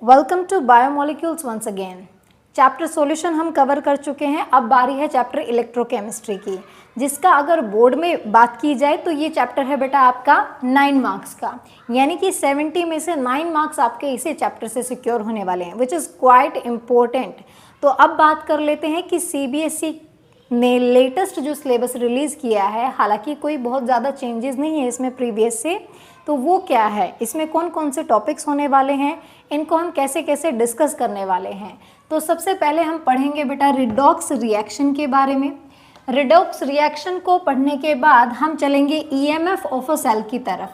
Welcome to biomolecules once again. Chapter solution हम cover कर चुके हैं। अब बारी है चैप्टर इलेक्ट्रोकेमिस्ट्री की, जिसका अगर बोर्ड में बात की जाए तो ये चैप्टर है बेटा आपका 9 मार्क्स का, यानी कि 70 में से 9 मार्क्स आपके इसी चैप्टर से सिक्योर होने वाले हैं, विच इज़ क्वाइट इम्पोर्टेंट। तो अब बात कर लेते हैं कि CBSE ने लेटेस्ट जो सिलेबस रिलीज़ किया है, हालांकि कोई बहुत ज़्यादा चेंजेस नहीं है इसमें प्रीवियस से, तो वो क्या है, इसमें कौन कौन से टॉपिक्स होने वाले हैं, इनको हम कैसे कैसे डिस्कस करने वाले हैं। तो सबसे पहले हम पढ़ेंगे बेटा रिडॉक्स रिएक्शन के बारे में। रिडॉक्स रिएक्शन को पढ़ने के बाद हम चलेंगे EMF ऑफ अ सेल की तरफ,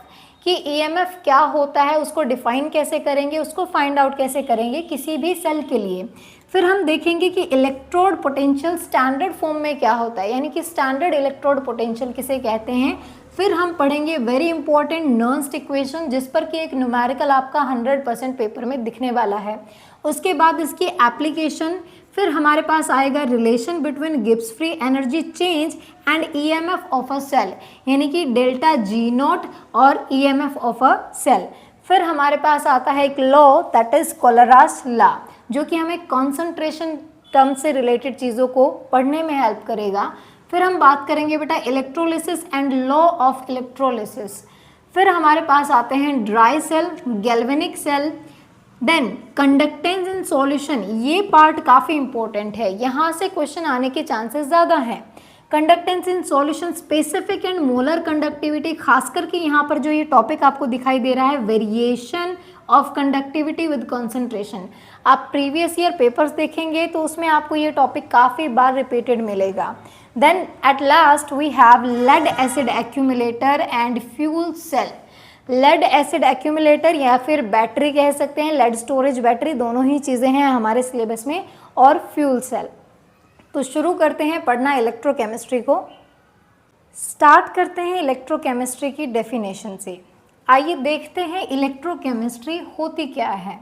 कि EMF क्या होता है, उसको डिफाइन कैसे करेंगे, उसको फाइंड आउट कैसे करेंगे किसी भी सेल के लिए। फिर हम देखेंगे कि इलेक्ट्रोड पोटेंशियल स्टैंडर्ड फॉर्म में क्या होता है, यानी कि स्टैंडर्ड इलेक्ट्रोड पोटेंशियल किसे कहते हैं। फिर हम पढ़ेंगे वेरी इंपॉर्टेंट नर्न्स्ट इक्वेशन, जिस पर कि एक न्यूमेरिकल आपका 100% पेपर में दिखने वाला है। उसके बाद इसकी एप्लीकेशन, फिर हमारे पास आएगा relation between Gibbs free energy change and EMF of a cell, यानी कि डेल्टा G0 और EMF ऑफ अ सेल। फिर हमारे पास आता है एक लॉ, दैट इज कोलरास लॉ, जो कि हमें कॉन्सेंट्रेशन टर्म से रिलेटेड चीज़ों को पढ़ने में हेल्प करेगा। फिर हम बात करेंगे बेटा electrolysis and law of electrolysis. फिर हमारे पास आते हैं dry cell, galvanic cell, then conductance in solution. ये पार्ट काफ़ी इंपॉर्टेंट है, यहाँ से क्वेश्चन आने के चांसेस ज़्यादा हैं। Conductance in solution, specific and molar conductivity, खास करके यहाँ पर जो ये टॉपिक आपको दिखाई दे रहा है, variation of conductivity with concentration. आप प्रीवियस ईयर पेपर्स देखेंगे तो उसमें आपको ये टॉपिक काफ़ी बार रिपीटेड मिलेगा। Then at last we have lead acid accumulator and fuel cell. Lead acid accumulator या फिर बैटरी कह सकते हैं, लेड स्टोरेज बैटरी, दोनों ही चीज़ें हैं हमारे सिलेबस में, और फ्यूल सेल। तो शुरू करते हैं पढ़ना इलेक्ट्रोकेमिस्ट्री को। स्टार्ट करते हैं इलेक्ट्रोकेमिस्ट्री की डेफिनेशन से। आइए देखते हैं इलेक्ट्रोकेमिस्ट्री होती क्या है।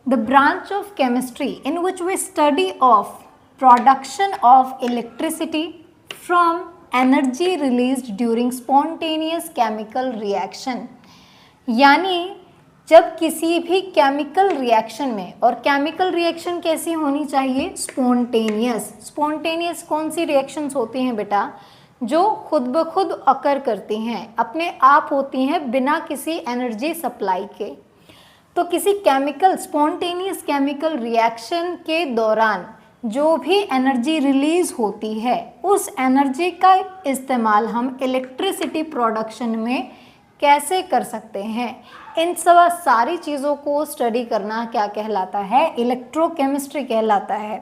The branch of chemistry in which we study of production of electricity from energy released during spontaneous chemical reaction, यानी जब किसी भी केमिकल रिएक्शन में, और केमिकल रिएक्शन कैसी होनी चाहिए, स्पॉन्टेनियस। स्पॉन्टेनियस कौन सी रिएक्शंस होती हैं बेटा, जो खुद ब खुद अकर करती हैं, अपने आप होती हैं बिना किसी एनर्जी सप्लाई के। तो किसी केमिकल स्पॉन्टेनियस केमिकल रिएक्शन के दौरान जो भी एनर्जी रिलीज होती है, उस एनर्जी का इस्तेमाल हम इलेक्ट्रिसिटी प्रोडक्शन में कैसे कर सकते हैं, इन सब सारी चीज़ों को स्टडी करना क्या कहलाता है, इलेक्ट्रोकेमिस्ट्री कहलाता है।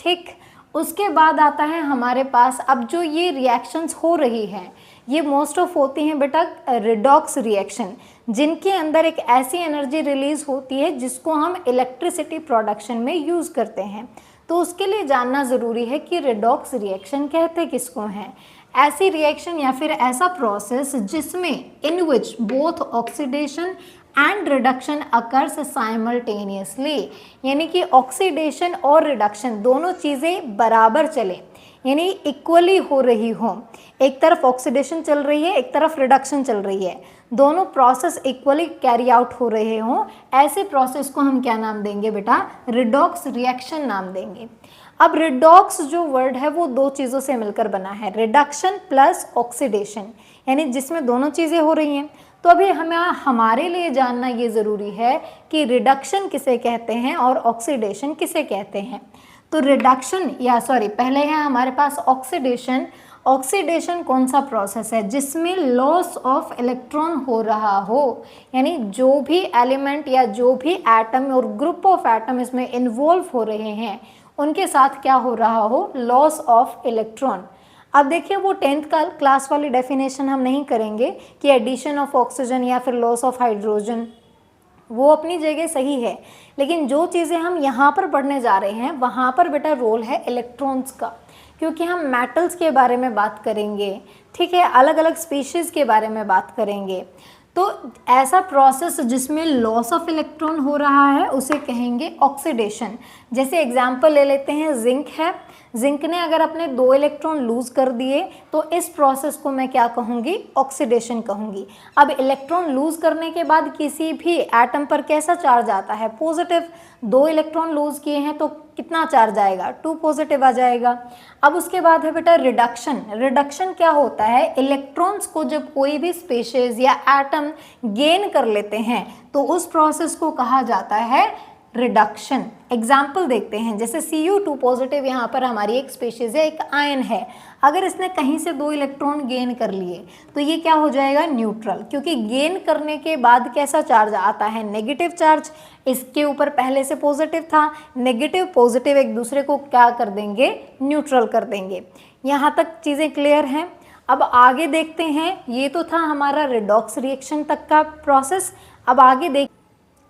ठीक, उसके बाद आता है हमारे पास, अब जो ये रिएक्शंस हो रही हैं, ये मोस्ट ऑफ होती हैं बेटा रिडॉक्स रिएक्शन, जिनके अंदर एक ऐसी एनर्जी रिलीज होती है जिसको हम इलेक्ट्रिसिटी प्रोडक्शन में यूज़ करते हैं। तो उसके लिए जानना ज़रूरी है कि रिडॉक्स रिएक्शन कहते किसको हैं। ऐसी रिएक्शन या फिर ऐसा प्रोसेस जिसमें in which both oxidation and reduction occurs simultaneously, यानी कि ऑक्सीडेशन और रिडक्शन दोनों चीज़ें बराबर चले, यानी इक्वली हो रही हो। एक तरफ ऑक्सीडेशन चल रही है, एक तरफ रिडक्शन चल रही है, दोनों प्रोसेस इक्वली कैरी आउट हो रहे हों, ऐसे प्रोसेस को हम क्या नाम देंगे बेटा, रिडॉक्स रिएक्शन नाम देंगे। अब रिडॉक्स जो वर्ड है वो दो चीज़ों से मिलकर बना है, रिडक्शन प्लस ऑक्सीडेशन, यानी जिसमें दोनों चीज़ें हो रही हैं। तो अभी हमें हमारे लिए जानना ये ज़रूरी है कि रिडक्शन किसे कहते हैं और ऑक्सीडेशन किसे कहते हैं। तो रिडक्शन या पहले है हमारे पास ऑक्सीडेशन। ऑक्सीडेशन कौन सा प्रोसेस है जिसमें लॉस ऑफ इलेक्ट्रॉन हो रहा हो, यानी जो भी एलिमेंट या जो भी एटम और ग्रुप ऑफ एटम इसमें इन्वॉल्व हो रहे हैं, उनके साथ क्या हो रहा हो, लॉस ऑफ इलेक्ट्रॉन। अब देखिए वो 10th क्लास वाली डेफिनेशन हम नहीं करेंगे कि एडिशन ऑफ ऑक्सीजन या फिर लॉस ऑफ हाइड्रोजन, वो अपनी जगह सही है, लेकिन जो चीज़ें हम यहाँ पर पढ़ने जा रहे हैं वहाँ पर बेटा रोल है इलेक्ट्रॉन्स का, क्योंकि हम मेटल्स के बारे में बात करेंगे, ठीक है, अलग अलग स्पीशीज़ के बारे में बात करेंगे। तो ऐसा प्रोसेस जिसमें लॉस ऑफ इलेक्ट्रॉन हो रहा है उसे कहेंगे ऑक्सीडेशन। जैसे एग्जांपल ले लेते हैं, जिंक है, जिंक ने अगर अपने 2 इलेक्ट्रॉन लूज कर दिए तो इस प्रोसेस को मैं क्या कहूँगी, ऑक्सीडेशन कहूँगी। अब इलेक्ट्रॉन लूज करने के बाद किसी भी एटम पर कैसा चार्ज आता है, पॉजिटिव। 2 इलेक्ट्रॉन लूज किए हैं तो कितना चार्ज आएगा, 2 पॉजिटिव आ जाएगा। अब उसके बाद है बेटा रिडक्शन। रिडक्शन क्या होता है, इलेक्ट्रॉन्स को जब कोई भी स्पेशीज या एटम गेन कर लेते हैं तो उस प्रोसेस को कहा जाता है रिडक्शन। एग्जाम्पल देखते हैं, जैसे Cu2 पॉजिटिव यहाँ पर हमारी एक स्पेशीज है, एक आयन है। अगर इसने कहीं से 2 इलेक्ट्रॉन गेन कर लिए तो ये क्या हो जाएगा, न्यूट्रल, क्योंकि गेन करने के बाद कैसा चार्ज आता है, नेगेटिव चार्ज। इसके ऊपर पहले से पॉजिटिव था, नेगेटिव पॉजिटिव एक दूसरे को क्या कर देंगे, न्यूट्रल कर देंगे। यहाँ तक चीज़ें क्लियर हैं। अब आगे देखते हैं, ये तो था हमारा रिडॉक्स रिएक्शन तक का प्रोसेस। अब आगे देख,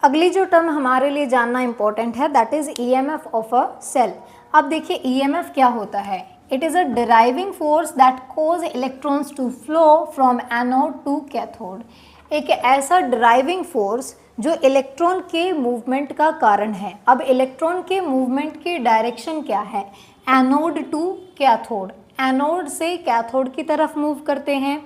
अगली जो टर्म हमारे लिए जानना इंपॉर्टेंट है that is EMF of a cell. अब देखिए ईएमएफ क्या होता है, it is a driving force that cause electrons to flow from anode to cathode. एक ऐसा ड्राइविंग फोर्स जो इलेक्ट्रॉन के मूवमेंट का कारण है। अब इलेक्ट्रॉन के मूवमेंट की डायरेक्शन क्या है, एनोड टू कैथोड। एनोड से कैथोड की तरफ मूव करते हैं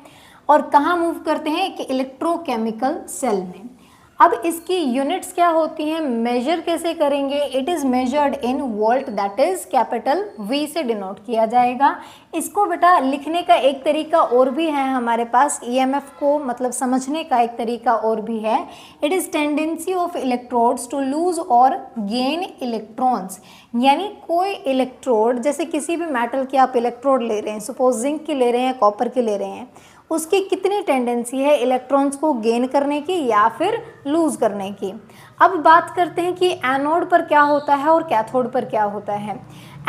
और कहाँ मूव करते हैं, एक इलेक्ट्रोकेमिकल सेल में। अब इसकी यूनिट्स क्या होती हैं, मेजर कैसे करेंगे, it is measured in volt, that is capital V से डिनोट किया जाएगा। इसको बेटा लिखने का एक तरीका और भी है हमारे पास, ईएमएफ को मतलब समझने का एक तरीका और भी है। It is tendency of electrodes to lose और गेन इलेक्ट्रॉन्स। यानी कोई इलेक्ट्रोड, जैसे किसी भी मेटल की आप इलेक्ट्रोड ले रहे हैं, सपोज जिंक की ले रहे हैं, कॉपर की ले रहे हैं, उसकी कितनी टेंडेंसी है इलेक्ट्रॉन्स को गेन करने की या फिर लूज करने की। अब बात करते हैं कि एनोड पर क्या होता है और कैथोड पर क्या होता है।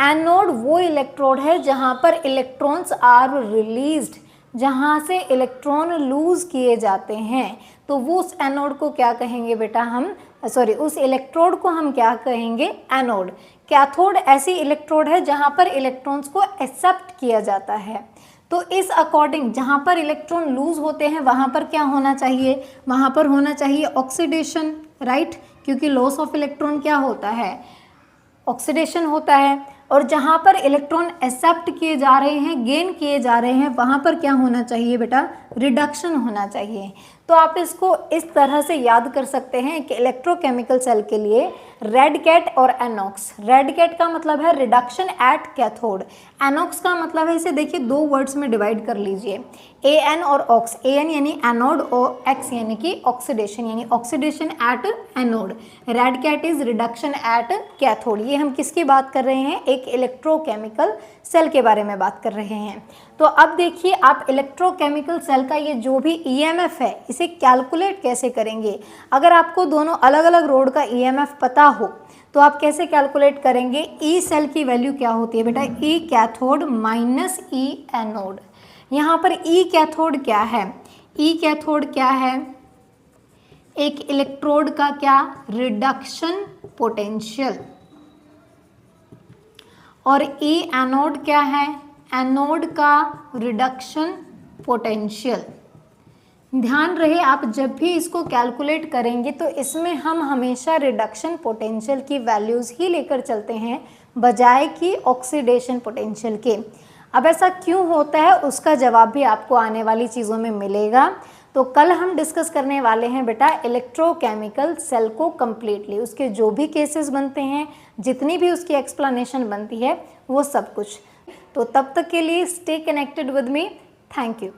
एनोड वो इलेक्ट्रोड है जहां पर इलेक्ट्रॉन्स आर रिलीज्ड, जहां से इलेक्ट्रॉन लूज किए जाते हैं, तो वो उस एनोड को क्या कहेंगे बेटा, हम उस इलेक्ट्रोड को हम क्या कहेंगे, एनोड। कैथोड ऐसी इलेक्ट्रोड है जहां पर इलेक्ट्रॉन्स को एक्सेप्ट किया जाता है। तो इस अकॉर्डिंग जहाँ पर इलेक्ट्रॉन लूज होते हैं वहाँ पर क्या होना चाहिए, वहाँ पर होना चाहिए ऑक्सीडेशन, राइट, क्योंकि लॉस ऑफ इलेक्ट्रॉन क्या होता है, ऑक्सीडेशन होता है। और जहाँ पर इलेक्ट्रॉन एक्सेप्ट किए जा रहे हैं, गेन किए जा रहे हैं, वहाँ पर क्या होना चाहिए बेटा, रिडक्शन होना चाहिए। तो आप इसको इस तरह से याद कर सकते हैं कि इलेक्ट्रोकेमिकल सेल के लिए रेड कैट और एनॉक्स। रेड कैट का मतलब है रिडक्शन एट कैथोड, एनॉक्स का मतलब है, इसे देखिए 2 वर्ड्स में डिवाइड कर लीजिए, एन और ऑक्स। एन यानी एनोड और एक्स यानी कि ऑक्सीडेशन, यानी oxidation at anode. Red cat is reduction at cathode. ये हम किसकी बात कर रहे हैं, एक इलेक्ट्रोकेमिकल सेल के बारे में बात कर रहे हैं। तो अब देखिए आप इलेक्ट्रोकेमिकल सेल का ये जो भी ईएमएफ है इसे कैलकुलेट कैसे करेंगे। अगर आपको दोनों अलग अलग रोड का ईएमएफ पता हो तो आप कैसे कैलकुलेट करेंगे, ई सेल की वैल्यू क्या होती है बेटा, ई कैथोड माइनस ई एनोड। यहाँ पर ई कैथोड क्या है, ई कैथोड क्या है, एक इलेक्ट्रोड का क्या, रिडक्शन पोटेंशियल। और ई एनोड क्या है, एनोड का रिडक्शन पोटेंशियल। ध्यान रहे आप जब भी इसको कैलकुलेट करेंगे तो इसमें हम हमेशा रिडक्शन पोटेंशियल की वैल्यूज़ ही लेकर चलते हैं बजाय कि ऑक्सीडेशन पोटेंशियल के। अब ऐसा क्यों होता है उसका जवाब भी आपको आने वाली चीज़ों में मिलेगा। तो कल हम डिस्कस करने वाले हैं बेटा इलेक्ट्रोकेमिकल सेल को कम्प्लीटली, उसके जो भी केसेस बनते हैं, जितनी भी उसकी एक्सप्लेनेशन बनती है, वो सब कुछ। तो तब तक के लिए stay connected with me, thank you.